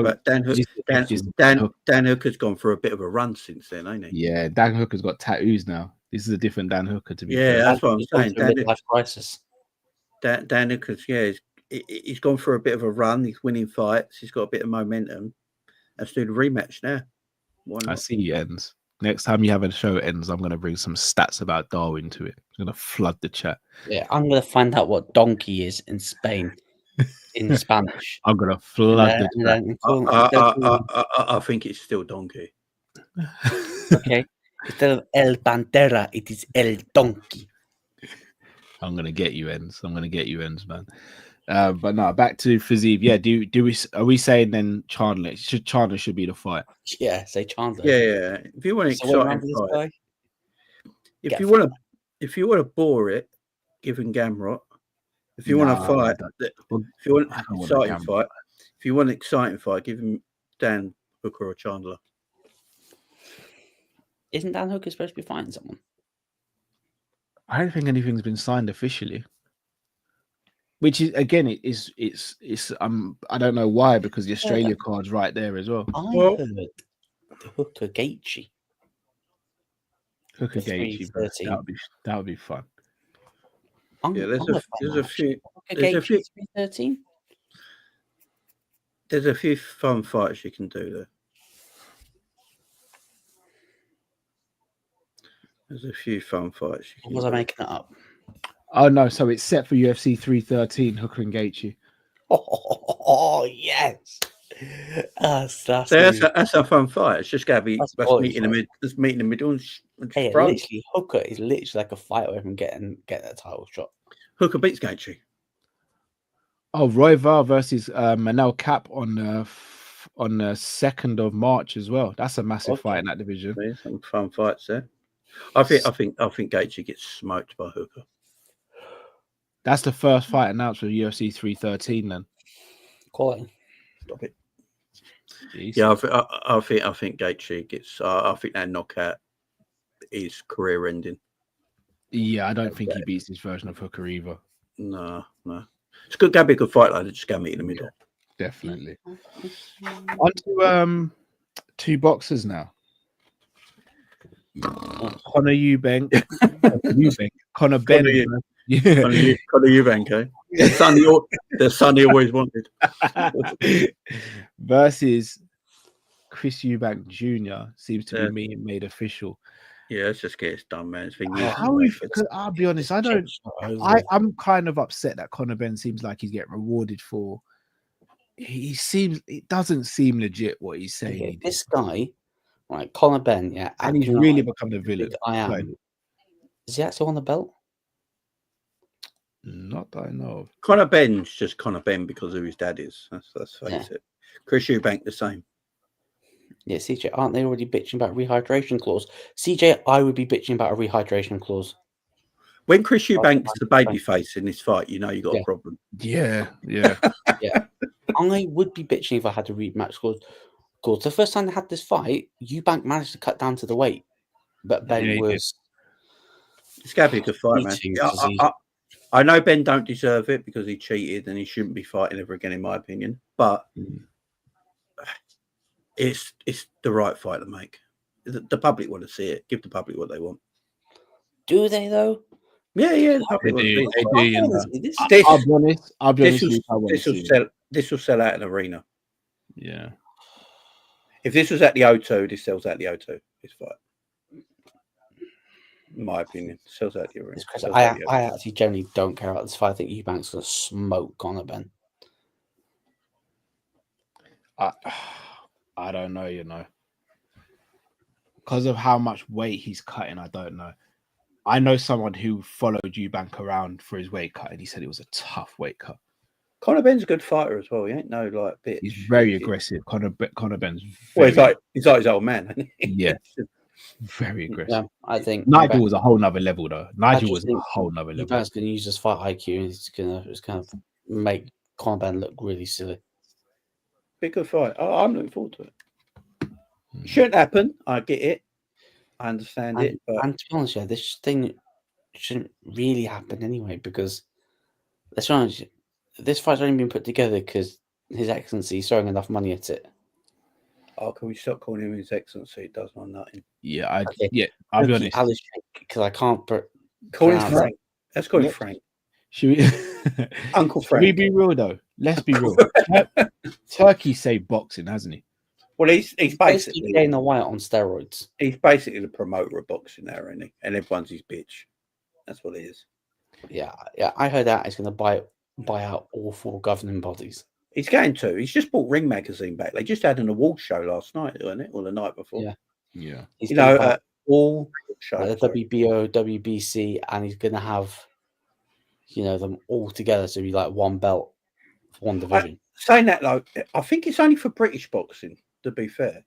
Speaker 2: but Dan Hooker's gone for a bit of a run since then, ain't he?
Speaker 1: Yeah, Dan Hooker's got tattoos now. This is a different Dan Hooker, to be fair.
Speaker 2: That's what I'm saying.
Speaker 3: Life crisis.
Speaker 2: Dan Hooker's he's gone for a bit of a run. He's winning fights. He's got a bit of momentum. Let's do the rematch now.
Speaker 1: I see you, Ends. Next time you have a show, Ends, I'm going to bring some stats about Darwin to it. I'm going to flood the chat.
Speaker 3: Yeah, I'm going to find out what donkey is in Spain, in Spanish.
Speaker 1: I'm going to flood the
Speaker 2: chat. I think it's still donkey.
Speaker 3: Okay. Instead of El Pantera, it is El Donkey.
Speaker 1: I'm going to get you, Ends. I'm going to get you, Ends, man. But no, back to Fiziev. Yeah, are we saying then Chandler should be the fight?
Speaker 3: Yeah, say Chandler.
Speaker 2: Yeah. If you want an exciting fight, if you want to bore it, give him Gamrot. If you want to fight, if you want an exciting fight, give him Dan Hooker or Chandler.
Speaker 3: Isn't Dan Hooker supposed to be fighting someone?
Speaker 1: I don't think anything's been signed officially. Which is again, it's I don't know why, because the Australia card's right there as well.
Speaker 3: I heard the Hooker Gaethje.
Speaker 1: Hooker Gaethje, that would be fun.
Speaker 2: There's a few fun fights you can do there. There's a few fun fights.
Speaker 3: Was I making that up?
Speaker 1: Oh no! So it's set for UFC 313. Hooker and Gaethje.
Speaker 3: Oh yes, that's
Speaker 2: a fun fight. It's just gotta be meet in the middle. Just meet in the middle.
Speaker 3: Literally, Hooker is literally like a fight away from getting that title shot.
Speaker 2: Hooker beats Gaethje.
Speaker 1: Oh, Roy Var versus Manel Cap on the 2nd of March as well. That's a massive fight in that division.
Speaker 2: There's some fun fights there. I think Gaethje gets smoked by Hooker.
Speaker 1: That's the first fight announced for UFC 313. Then
Speaker 3: Quality.
Speaker 2: Stop it.
Speaker 1: Decent.
Speaker 2: Yeah, I think Gaethje gets. I think that knockout is career ending.
Speaker 1: Yeah, I don't think he beats this version of Hooker either.
Speaker 2: No. It's good. Gonna be a good fight. Like just Gammy in the middle.
Speaker 1: Definitely. On to two boxers now. Conor Eubank. Conor Ben. Yeah.
Speaker 2: Conor Eubank, eh? The son he always wanted.
Speaker 1: Versus Chris Eubank Jr. seems to be being made official.
Speaker 2: Yeah, let's just get it done, man. It's been
Speaker 1: I'll be honest, I'm kind of upset that Conor Ben seems like he's getting rewarded for. It doesn't seem legit what he's saying.
Speaker 3: Okay, this guy, right, Conor Ben, yeah,
Speaker 1: and he's really become the villain.
Speaker 3: I am. Is he actually on the belt?
Speaker 1: Not that I know of.
Speaker 2: Conor Ben's just Conor Ben because of his dad is. Let's face it. Chris Eubank the same.
Speaker 3: Yeah, CJ, aren't they already bitching about rehydration clause? CJ, I would be bitching about a rehydration clause.
Speaker 2: When Chris Eubank's the baby face in this fight, you know you got a problem.
Speaker 1: Yeah.
Speaker 3: Yeah. I would be bitching if I had a rematch clause. The first time they had this fight, Eubank managed to cut down to the weight, but Ben was.
Speaker 2: It's going to be a good fight, man. I know Ben don't deserve it because he cheated and he shouldn't be fighting ever again, in my opinion. But it's the right fight to make. The public want to see it. Give the public what they want.
Speaker 3: Do they though?
Speaker 2: Yeah.
Speaker 1: They do. I'll be honest.
Speaker 2: This will sell out an arena.
Speaker 1: Yeah.
Speaker 2: If this was at the O2, this sells out the O2. This fight, in my opinion, sells out the arena.
Speaker 3: I actually generally don't care about this fight. I think Eubank's going to smoke Conor Ben.
Speaker 1: I don't know, because of how much weight he's cutting. I don't know. I know someone who followed Eubank around for his weight cut, and he said it was a tough weight cut.
Speaker 2: Conor Ben's a good fighter as well. He ain't no like bitch.
Speaker 1: He's very aggressive. Conor Ben's.
Speaker 2: He's like his old man. Isn't he?
Speaker 1: Yeah, very aggressive.
Speaker 3: Yeah, I think
Speaker 1: Nigel was a whole nother level, though. Nigel was a whole nother level.
Speaker 3: Eubank's going to use his fight IQ, and it's going to make Conor Ben look really silly.
Speaker 2: Be a good fight. I'm looking forward to it. It shouldn't happen. I get it. I understand it.
Speaker 3: And to be honest, this thing shouldn't really happen anyway, because let's be honest, this fight's only been put together because His Excellency is throwing enough money at it.
Speaker 2: Oh, can we stop calling him His Excellency? It does not nothing.
Speaker 1: Yeah, I'll be honest.
Speaker 3: Because I can't
Speaker 2: call him Frank. Let's call him Frank.
Speaker 1: Should we,
Speaker 2: Uncle Frank?
Speaker 1: Should we be real though? Let's be real. Turkey saved boxing, hasn't he?
Speaker 2: Well, he's basically
Speaker 3: Dana White on steroids.
Speaker 2: He's basically the promoter of boxing now, isn't he? And everyone's his bitch. That's what it is.
Speaker 3: Yeah. I heard that he's going to buy out all 4 governing bodies.
Speaker 2: He's going to. He's just bought Ring Magazine back. They just had an award show last night, wasn't it? Or the night before.
Speaker 1: Yeah.
Speaker 3: He's
Speaker 2: all shows.
Speaker 3: The WBO, WBC, and he's going to have, them all together to be like one belt for one division.
Speaker 2: Saying that, though, I think it's only for British boxing, to be fair.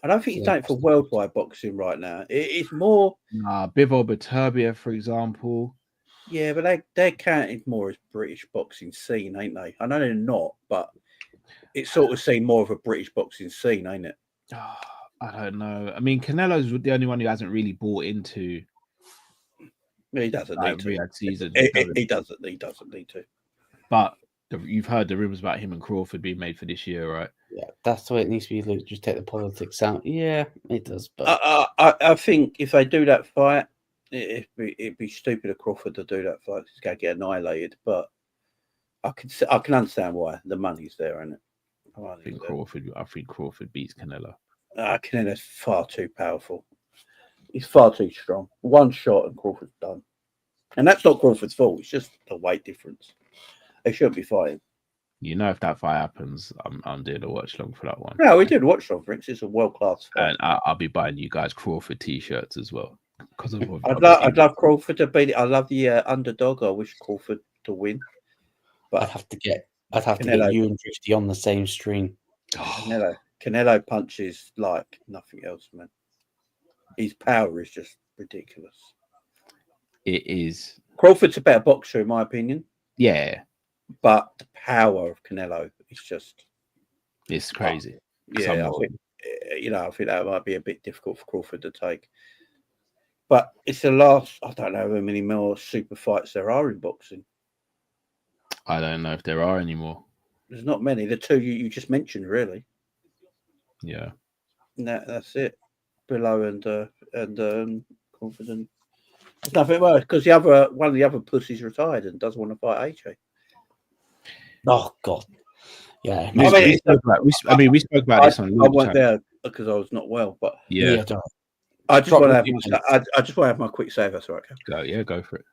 Speaker 2: I don't think he's done it for worldwide boxing right now. It's more...
Speaker 1: Bivol Beterbiev, for example.
Speaker 2: Yeah, but they're counted more as British boxing scene, ain't they? I know they're not, but it's sort of seen more of a British boxing scene, ain't it?
Speaker 1: I don't know. I mean, Canelo's the only one who hasn't really bought into...
Speaker 2: He doesn't need to.
Speaker 1: Season.
Speaker 2: He doesn't need to.
Speaker 1: But you've heard the rumors about him and Crawford being made for this year, right?
Speaker 3: Yeah, that's the way it needs to be. Luke, just take the politics out. Yeah, it does. But
Speaker 2: I think if they do that fight, it'd be stupid of Crawford to do that fight. He's going to get annihilated. But I can understand why. The money's there, isn't it?
Speaker 1: I think Crawford beats Canelo.
Speaker 2: Canelo's far too powerful. He's far too strong. One shot and Crawford's done. And that's not Crawford's fault. It's just a weight difference. They shouldn't be fighting.
Speaker 1: If that fight happens, I'm doing a watch long for that one.
Speaker 2: No, we did watch long for it. It's a world class fight.
Speaker 1: And I'll be buying you guys Crawford t-shirts as well. Because
Speaker 2: I'd love Crawford to beat it. I love the underdog. I wish Crawford to win. But
Speaker 3: I'd have to get you and Drifty on the same stream.
Speaker 2: Canelo punches like nothing else, man. His power is just ridiculous.
Speaker 1: It is.
Speaker 2: Crawford's a better boxer, in my opinion.
Speaker 1: Yeah.
Speaker 2: But the power of Canelo is just...
Speaker 1: It's crazy.
Speaker 2: Yeah, I think that might be a bit difficult for Crawford to take. But it's the last... I don't know how many more super fights there are in boxing.
Speaker 1: I don't know if there are anymore.
Speaker 2: There's not many. The two you just mentioned, really.
Speaker 1: Yeah.
Speaker 2: That's it. Below and Crawford. And there's nothing more because one of the other pussies retired and doesn't want to fight AJ.
Speaker 3: Oh God, yeah.
Speaker 1: We spoke about this on.
Speaker 2: I went there because I was not well, but
Speaker 1: yeah.
Speaker 2: I just want to have my quick say. If that's all right.
Speaker 1: Go for it.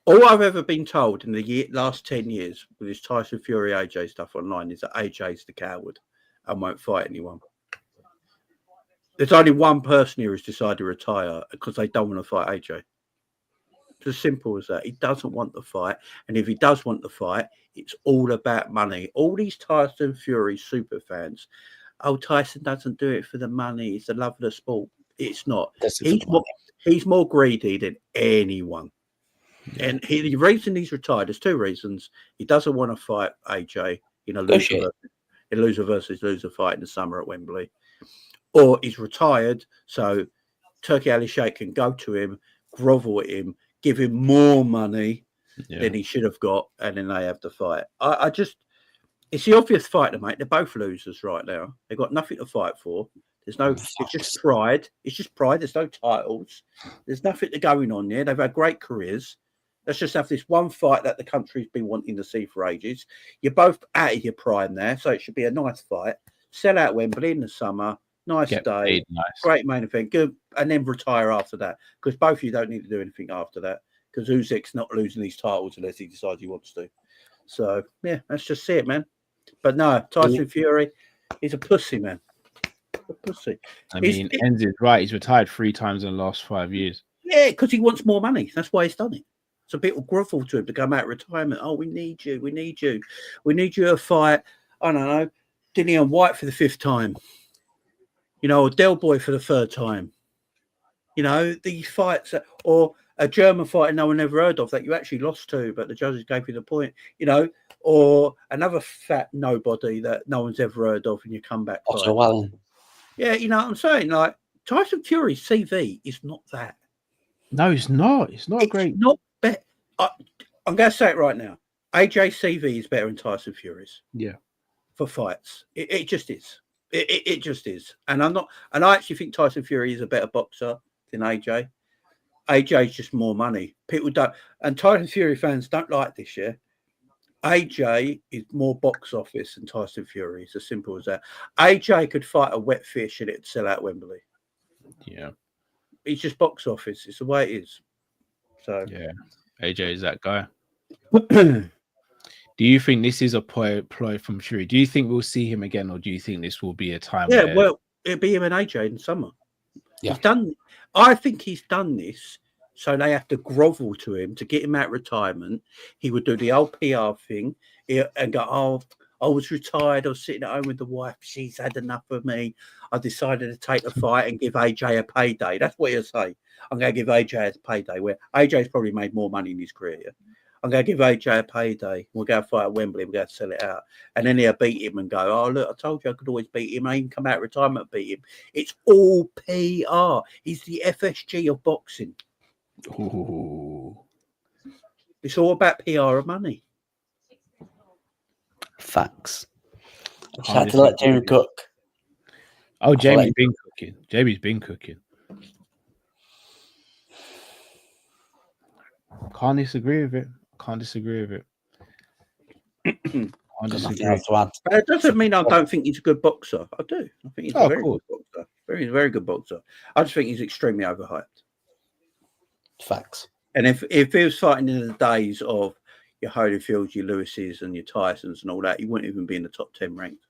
Speaker 2: All I've ever been told in the last 10 years with this Tyson Fury AJ stuff online is that AJ's the coward and won't fight anyone. There's only one person here who's decided to retire because they don't want to fight AJ. It's as simple as that. He doesn't want the fight. And if he does want the fight, it's all about money. All these Tyson Fury super fans, Tyson doesn't do it for the money. It's the love of the sport. It's not. He's more greedy than anyone. Yeah. And the reason he's retired, there's two reasons. He doesn't want to fight AJ in a loser versus loser fight in the summer at Wembley. Or he's retired, so Turki Ali Sheikh can go to him, grovel at him, give him more money than he should have got, and then they have to fight. It's the obvious fight to make. They're both losers right now. They've got nothing to fight for. It's just pride. It's just pride. There's no titles. There's nothing going on there. They've had great careers. Let's just have this one fight that the country's been wanting to see for ages. You're both out of your prime there, so it should be a nice fight. Sell out Wembley in the summer. Nice day. Great main event. Good. And then retire after that. Because both of you don't need to do anything after that. Because Usyk's not losing these titles unless he decides he wants to. So, yeah, let's just see it, man. But no, Tyson Fury, he's a pussy, man. A pussy.
Speaker 1: Enz is right. He's retired 3 times in the last 5 years.
Speaker 2: Yeah, because he wants more money. That's why he's done it. So people grovel to him to come out of retirement. Oh, we need you. We need you. We need you to fight, I don't know, Dillian White for the 5th time. Or Del Boy for the 3rd time. These fights, or a German fighter no one ever heard of that you actually lost to, but the judges gave you the point, or another fat nobody that no one's ever heard of and you come back. Yeah, you know what I'm saying? Like, Tyson Fury's CV is not that.
Speaker 1: No, it's not. It's not great.
Speaker 2: Not better. I'm going to say it right now. AJ's CV is better than Tyson Fury's.
Speaker 1: Yeah.
Speaker 2: For fights. It just is. It just is. And I actually think Tyson Fury is a better boxer than AJ. AJ's just more money. People don't, and Tyson Fury fans don't like this, yeah. AJ is more box office than Tyson Fury. It's as simple as that. AJ could fight a wet fish and it'd sell out Wembley.
Speaker 1: Yeah.
Speaker 2: He's just box office. It's the way it is. So
Speaker 1: yeah. AJ is that guy. Do you think this is a ploy from Fury? Do you think we'll see him again, or do you think this will be a time?
Speaker 2: Yeah, well, it'll be him and AJ in summer.
Speaker 3: Yeah.
Speaker 2: I think he's done this so they have to grovel to him to get him out of retirement. He would do the old PR thing and go, "Oh, I was retired. I was sitting at home with the wife. She's had enough of me. I decided to take the fight and give AJ a payday." That's what he'll say. I'm going to give AJ a payday. Where AJ's probably made more money in his career. I'm going to give AJ a payday. We'll go fight at Wembley. We're going to sell it out. And then he'll beat him and go, "Oh, look, I told you I could always beat him. I even come out of retirement and beat him." It's all PR. He's the FSG of boxing.
Speaker 1: Ooh.
Speaker 2: It's all about PR and money.
Speaker 3: Facts. I just had to let Jamie cook.
Speaker 1: Oh, Jamie's been cooking. Jamie's been cooking. Can't disagree with it. Can't disagree with it.
Speaker 2: But it doesn't mean I don't think he's a good boxer. I do. I think he's a very good boxer. Very, very good boxer. I just think he's extremely overhyped.
Speaker 3: Facts.
Speaker 2: And if he was fighting in the days of your Holyfields, your Lewises, and your Tysons and all that, he wouldn't even be in the top 10 ranked.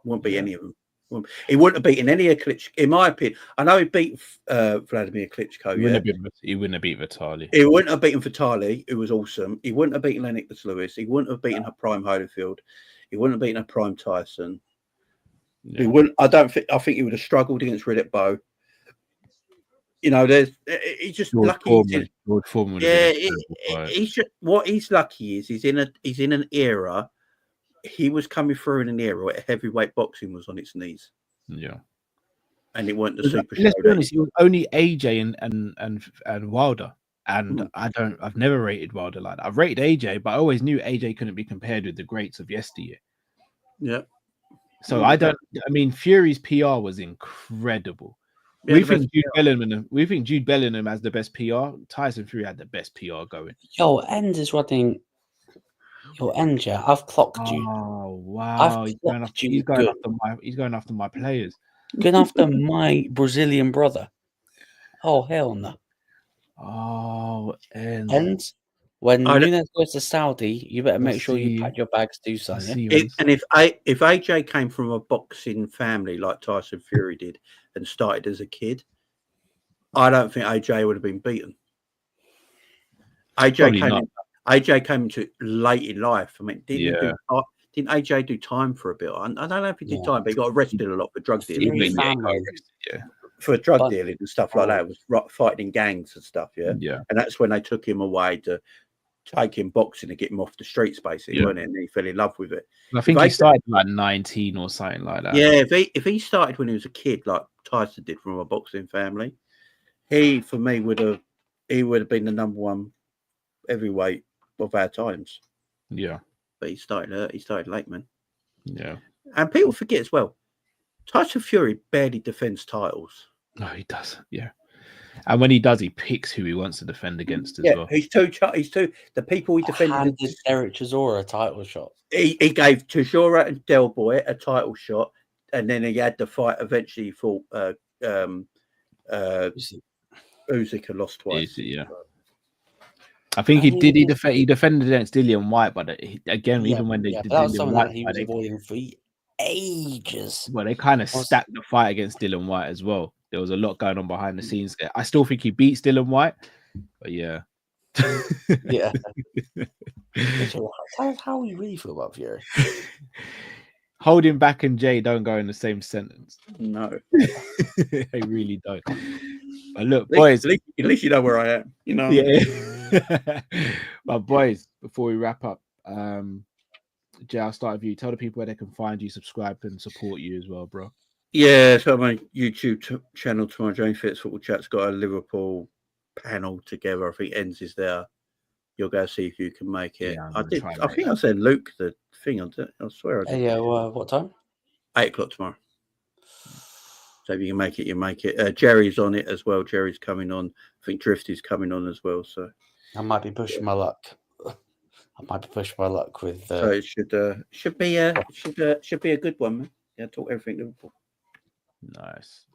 Speaker 2: Wouldn't be any of them. He wouldn't have beaten any of Klitschko, in my opinion. I know he beat Vladimir Klitschko.
Speaker 1: He wouldn't have beat Vitali.
Speaker 2: He wouldn't have beaten Vitali, who was awesome. He wouldn't have beaten Lennox Lewis. He wouldn't have beaten a prime Holyfield. He wouldn't have beaten a prime Tyson. He wouldn't. I think he would have struggled against Riddick Bowe. You know, he's just lucky.
Speaker 1: Lord Foreman.
Speaker 2: Yeah, he's just, what he's lucky is he's in an era. He was coming through in an era where heavyweight boxing was on its knees.
Speaker 1: Yeah,
Speaker 2: and it weren't the super show.
Speaker 1: Let's be honest, it was only AJ and Wilder. And I've never rated Wilder like that. I've rated AJ, but I always knew AJ couldn't be compared with the greats of yesteryear.
Speaker 2: Yeah.
Speaker 1: So I mean, Fury's PR was incredible. We think Jude Bellingham has the best PR. Tyson Fury had the best PR going.
Speaker 3: Yo, End is running. Yo, End, yeah, I've clocked you.
Speaker 1: Oh wow, he's going after my players.
Speaker 3: Going after my Brazilian brother. Oh hell no.
Speaker 1: Oh,
Speaker 3: and when Nunes goes to Saudi, you better make sure you pack your bags too, son. Yeah?
Speaker 2: And if AJ came from a boxing family like Tyson Fury did and started as a kid, I don't think AJ would have been beaten. AJ came into it late in life. I mean, didn't AJ do time for a bit? I don't know if he did time, but he got arrested a lot for drug dealing. For drug dealing and stuff like that. It was fighting in gangs and stuff, and that's when they took him away to take him boxing and get him off the streets, basically, wasn't it? And he fell in love with it.
Speaker 1: I think he started like 19 or something like that.
Speaker 2: Yeah, if he started when he was a kid, like Tyson did from a boxing family, he would have been the number one heavyweight of our times.
Speaker 1: Yeah,
Speaker 2: but he started late, man.
Speaker 1: Yeah,
Speaker 2: and people forget as well. Tyson Fury barely defends titles.
Speaker 1: No, he does. Yeah, and when he does, he picks who he wants to defend against as well.
Speaker 2: He's too. The people he defended.
Speaker 3: Handed Derek Chisora a title shot.
Speaker 2: He gave Chisora and Del Boy a title shot, and then he had the fight. Eventually, he fought Usyk and lost twice.
Speaker 1: Yeah. I think he did. He defended against Dillian White, but even when they did
Speaker 3: that was
Speaker 1: Dillian
Speaker 3: something
Speaker 1: White,
Speaker 3: that he was avoiding for ages.
Speaker 1: Well, they kind of stacked the fight against Dillian White as well. There was a lot going on behind the scenes. I still think he beats Dillian White, but yeah.
Speaker 3: Yeah. How do you really feel about Fury?
Speaker 1: Holding back and Jay don't go in the same sentence.
Speaker 2: No,
Speaker 1: they really don't. But look, boys,
Speaker 2: at least you know where I am. You know.
Speaker 1: Yeah. But boys, before we wrap up, Jay, I'll start with you. Tell the people where they can find you, subscribe, and support you as well, bro.
Speaker 2: Yeah, so my YouTube channel, Tomorrow James Fitz Football Chat's got a Liverpool panel together. I think Ends is there. You'll go see if you can make it.
Speaker 1: Yeah,
Speaker 2: I think I said Luke the thing. I swear I did.
Speaker 3: Yeah, what time?
Speaker 2: 8 o'clock tomorrow. So if you can make it, you make it. Jerry's on it as well. Jerry's coming on. I think Drifty's coming on as well. So
Speaker 3: I might be pushing my luck. With.
Speaker 2: So it should be a good one, man. Yeah, talk everything Liverpool.
Speaker 1: Nice,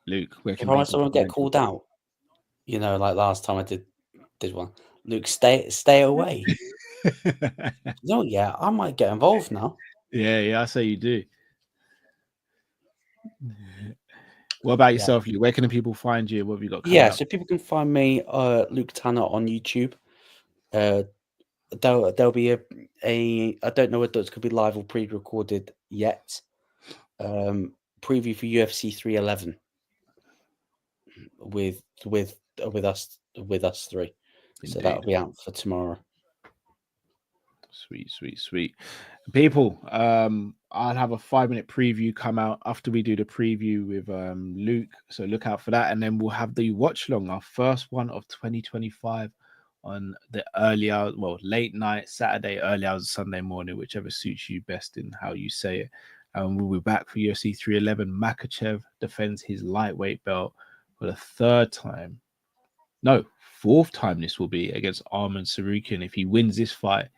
Speaker 1: Luke. Where can
Speaker 3: someone get called out? You know, like last time I did one. Luke, stay away. No, yeah, I might get involved now.
Speaker 1: Yeah, I say you do. What about yourself, Luke? Where can the people find you? What have you got?
Speaker 3: So people can find me, Luke Tanner, on YouTube. There'll be a I don't know whether it's going to be live or pre-recorded yet. Preview for UFC 311 with us three. Indeed. So that'll be out for tomorrow.
Speaker 1: Sweet. People, I'll have a 5-minute preview come out after we do the preview with Luke. So look out for that. And then we'll have the watch long, our first one of 2025 on the late night, Saturday, early hours of Sunday morning, whichever suits you best in how you say it. And we'll be back for UFC 311. Makhachev defends his lightweight belt for the fourth time this will be against Arman Tsarukyan. If he wins this fight,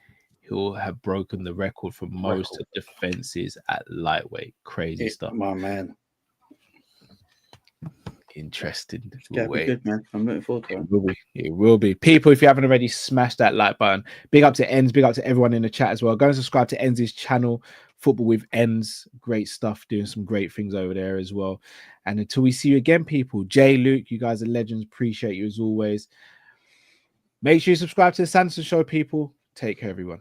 Speaker 1: he'll have broken the record for most defenses at lightweight. Crazy stuff.
Speaker 2: My man.
Speaker 1: Interesting.
Speaker 2: It's gonna be good, man. I'm looking forward to it.
Speaker 1: It will be. People, if you haven't already, smash that like button. Big up to Ends. Big up to everyone in the chat as well. Go and subscribe to Ends' channel, Football with Ends. Great stuff. Doing some great things over there as well. And until we see you again, people, Jay, Luke, you guys are legends. Appreciate you as always. Make sure you subscribe to the Sanderson Show, people. Take care, everyone.